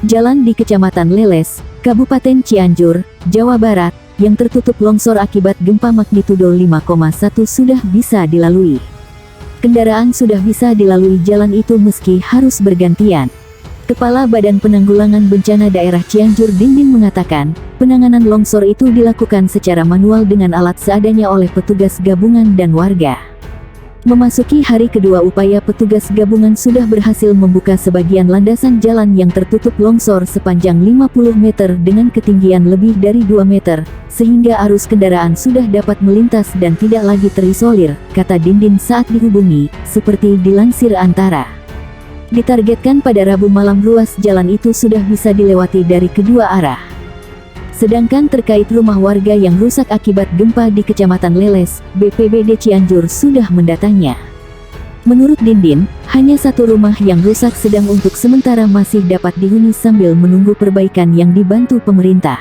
Jalan di Kecamatan Leles, Kabupaten Cianjur, Jawa Barat, yang tertutup longsor akibat gempa magnitudo 5,1 sudah bisa dilalui. Kendaraan sudah bisa dilalui jalan itu meski harus bergantian. Kepala Badan Penanggulangan Bencana Daerah Cianjur Dindin mengatakan, penanganan longsor itu dilakukan secara manual dengan alat seadanya oleh petugas gabungan dan warga. Memasuki hari kedua upaya, petugas gabungan sudah berhasil membuka sebagian landasan jalan yang tertutup longsor sepanjang 50 meter dengan ketinggian lebih dari 2 meter, sehingga arus kendaraan sudah dapat melintas dan tidak lagi terisolir, kata Dindin saat dihubungi, seperti dilansir Antara. Ditargetkan pada Rabu malam ruas jalan itu sudah bisa dilewati dari kedua arah. Sedangkan terkait rumah warga yang rusak akibat gempa di Kecamatan Leles, BPBD Cianjur sudah mendatangnya. Menurut Dindin, hanya satu rumah yang rusak sedang untuk sementara masih dapat dihuni sambil menunggu perbaikan yang dibantu pemerintah.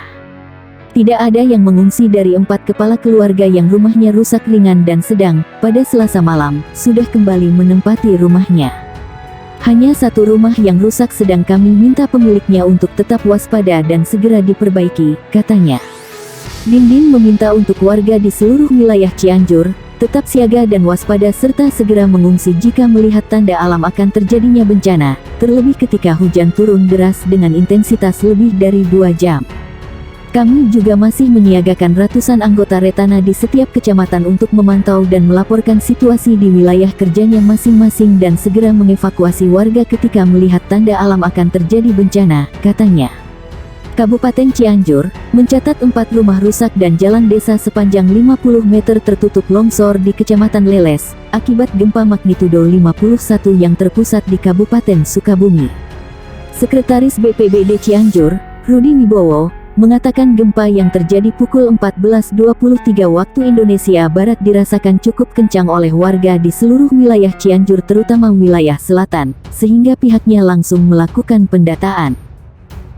Tidak ada yang mengungsi dari 4 kepala keluarga yang rumahnya rusak ringan dan sedang, pada Selasa malam, sudah kembali menempati rumahnya. Hanya satu rumah yang rusak sedang kami minta pemiliknya untuk tetap waspada dan segera diperbaiki, katanya. Dindin meminta untuk warga di seluruh wilayah Cianjur, tetap siaga dan waspada serta segera mengungsi jika melihat tanda alam akan terjadinya bencana, terlebih ketika hujan turun deras dengan intensitas lebih dari 2 jam. Kami juga masih menyiagakan ratusan anggota Retana di setiap kecamatan untuk memantau dan melaporkan situasi di wilayah kerjanya masing-masing dan segera mengevakuasi warga ketika melihat tanda alam akan terjadi bencana, katanya. Kabupaten Cianjur mencatat 4 rumah rusak dan jalan desa sepanjang 50 meter tertutup longsor di Kecamatan Leles, akibat gempa magnitudo 51 yang terpusat di Kabupaten Sukabumi. Sekretaris BPBD Cianjur, Rudi Wibowo, mengatakan gempa yang terjadi pukul 14.23 waktu Indonesia Barat dirasakan cukup kencang oleh warga di seluruh wilayah Cianjur terutama wilayah selatan, sehingga pihaknya langsung melakukan pendataan.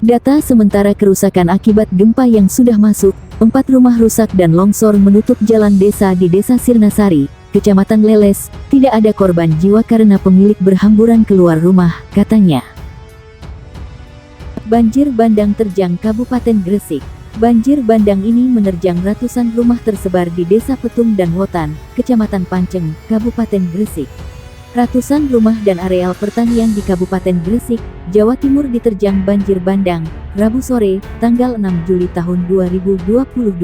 Data sementara kerusakan akibat gempa yang sudah masuk, 4 rumah rusak dan longsor menutup jalan desa di Desa Sirnasari, Kecamatan Leles, tidak ada korban jiwa karena pemilik berhamburan keluar rumah, katanya. Banjir bandang terjang Kabupaten Gresik. Banjir bandang ini menerjang ratusan rumah tersebar di Desa Petung dan Wotan, Kecamatan Panceng, Kabupaten Gresik. Ratusan rumah dan areal pertanian di Kabupaten Gresik, Jawa Timur diterjang banjir bandang, Rabu sore, tanggal 6 Juli tahun 2022.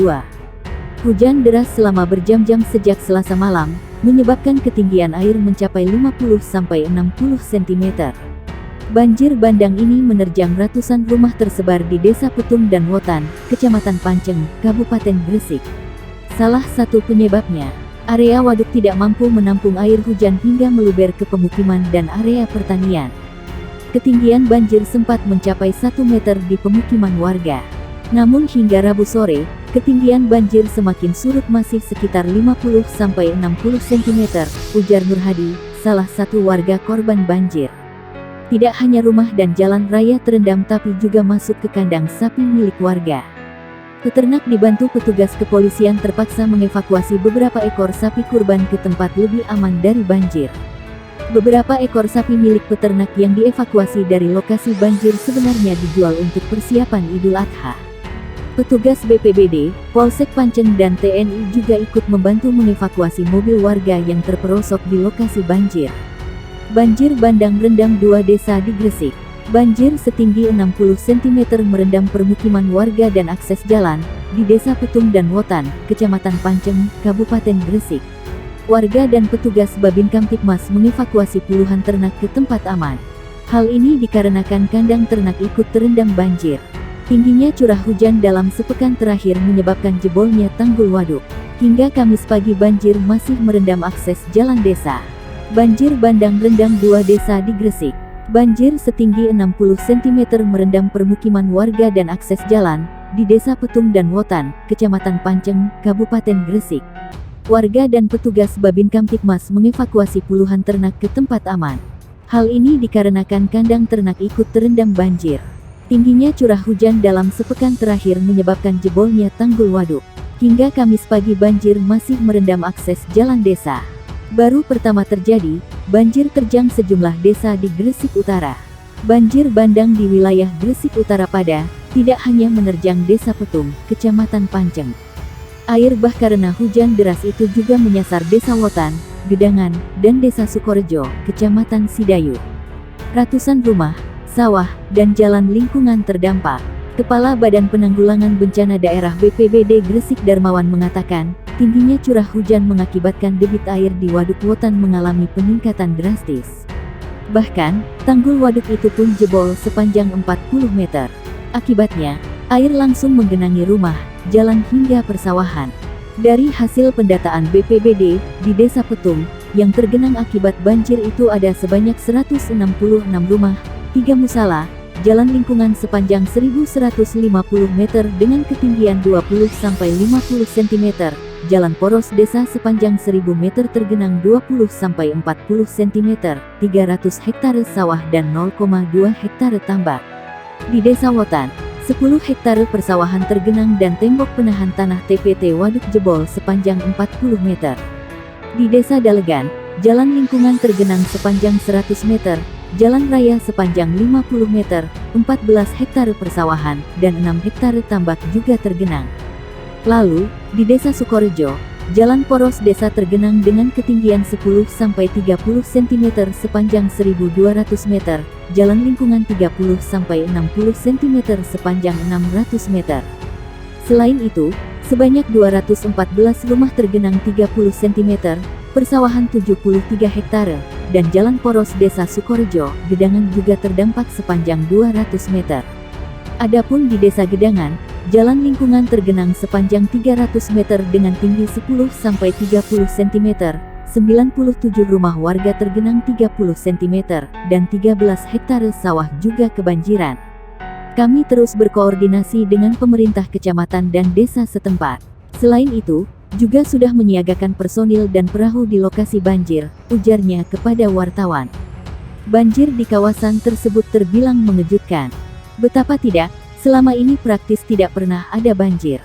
Hujan deras selama berjam-jam sejak Selasa malam, menyebabkan ketinggian air mencapai 50-60 cm. Banjir bandang ini menerjang ratusan rumah tersebar di Desa Petung dan Wotan, Kecamatan Panceng, Kabupaten Gresik. Salah satu penyebabnya, area waduk tidak mampu menampung air hujan hingga meluber ke pemukiman dan area pertanian. Ketinggian banjir sempat mencapai 1 meter di pemukiman warga. Namun hingga Rabu sore, ketinggian banjir semakin surut masih sekitar 50-60 cm, ujar Nurhadi, salah satu warga korban banjir. Tidak hanya rumah dan jalan raya terendam tapi juga masuk ke kandang sapi milik warga. Peternak dibantu petugas kepolisian terpaksa mengevakuasi beberapa ekor sapi kurban ke tempat lebih aman dari banjir. Beberapa ekor sapi milik peternak yang dievakuasi dari lokasi banjir sebenarnya dijual untuk persiapan Idul Adha. Petugas BPBD, Polsek Panceng dan TNI juga ikut membantu mengevakuasi mobil warga yang terperosok di lokasi banjir. Banjir bandang merendam 2 desa di Gresik. Banjir setinggi 60 cm merendam permukiman warga dan akses jalan di Desa Petung dan Wotan, Kecamatan Panceng, Kabupaten Gresik. Warga dan petugas Babin Kamtipmas mengevakuasi puluhan ternak ke tempat aman. Hal ini dikarenakan kandang ternak ikut terendam banjir. Tingginya curah hujan dalam sepekan terakhir menyebabkan jebolnya tanggul waduk. Hingga Kamis pagi banjir masih merendam akses jalan desa. Banjir bandang rendam 2 desa di Gresik. Banjir setinggi 60 cm merendam permukiman warga dan akses jalan di Desa Petung dan Wotan, Kecamatan Panceng, Kabupaten Gresik. Warga dan petugas Babin Kamtipmas mengevakuasi puluhan ternak ke tempat aman. Hal ini dikarenakan kandang ternak ikut terendam banjir. Tingginya curah hujan dalam sepekan terakhir menyebabkan jebolnya tanggul waduk. Hingga Kamis pagi banjir masih merendam akses jalan desa. Baru pertama terjadi, banjir terjang sejumlah desa di Gresik Utara. Banjir bandang di wilayah Gresik Utara pada tidak hanya menerjang Desa Petung, Kecamatan Panceng. Air bah karena hujan deras itu juga menyasar Desa Wotan, Gedangan, dan Desa Sukorejo, Kecamatan Sidayu. Ratusan rumah, sawah, dan jalan lingkungan terdampak. Kepala Badan Penanggulangan Bencana Daerah BPBD Gresik Darmawan mengatakan, tingginya curah hujan mengakibatkan debit air di Waduk Wotan mengalami peningkatan drastis. Bahkan, tanggul waduk itu pun jebol sepanjang 40 meter. Akibatnya, air langsung menggenangi rumah, jalan hingga persawahan. Dari hasil pendataan BPBD, di Desa Petung, yang tergenang akibat banjir itu ada sebanyak 166 rumah, 3 musala, jalan lingkungan sepanjang 1150 meter dengan ketinggian 20-50 cm, jalan poros desa sepanjang 1000 meter tergenang 20-40 cm, 300 hektare sawah dan 0,2 hektare tambak. Di Desa Wotan, 10 hektare persawahan tergenang dan tembok penahan tanah TPT waduk jebol sepanjang 40 meter. Di Desa Dalegan, jalan lingkungan tergenang sepanjang 100 meter, jalan raya sepanjang 50 meter, 14 hektare persawahan, dan 6 hektare tambak juga tergenang. Lalu, di Desa Sukorejo, jalan poros desa tergenang dengan ketinggian 10-30 cm sepanjang 1200 meter, jalan lingkungan 30-60 cm sepanjang 600 meter. Selain itu, sebanyak 214 rumah tergenang 30 cm, persawahan 73 hektare, dan jalan poros Desa Sukorejo, Gedangan juga terdampak sepanjang 200 meter. Adapun di Desa Gedangan, jalan lingkungan tergenang sepanjang 300 meter dengan tinggi 10-30 cm, 97 rumah warga tergenang 30 cm, dan 13 hektare sawah juga kebanjiran. Kami terus berkoordinasi dengan pemerintah kecamatan dan desa setempat. Selain itu, juga sudah menyiagakan personil dan perahu di lokasi banjir, ujarnya kepada wartawan. Banjir di kawasan tersebut terbilang mengejutkan. Betapa tidak, selama ini praktis tidak pernah ada banjir.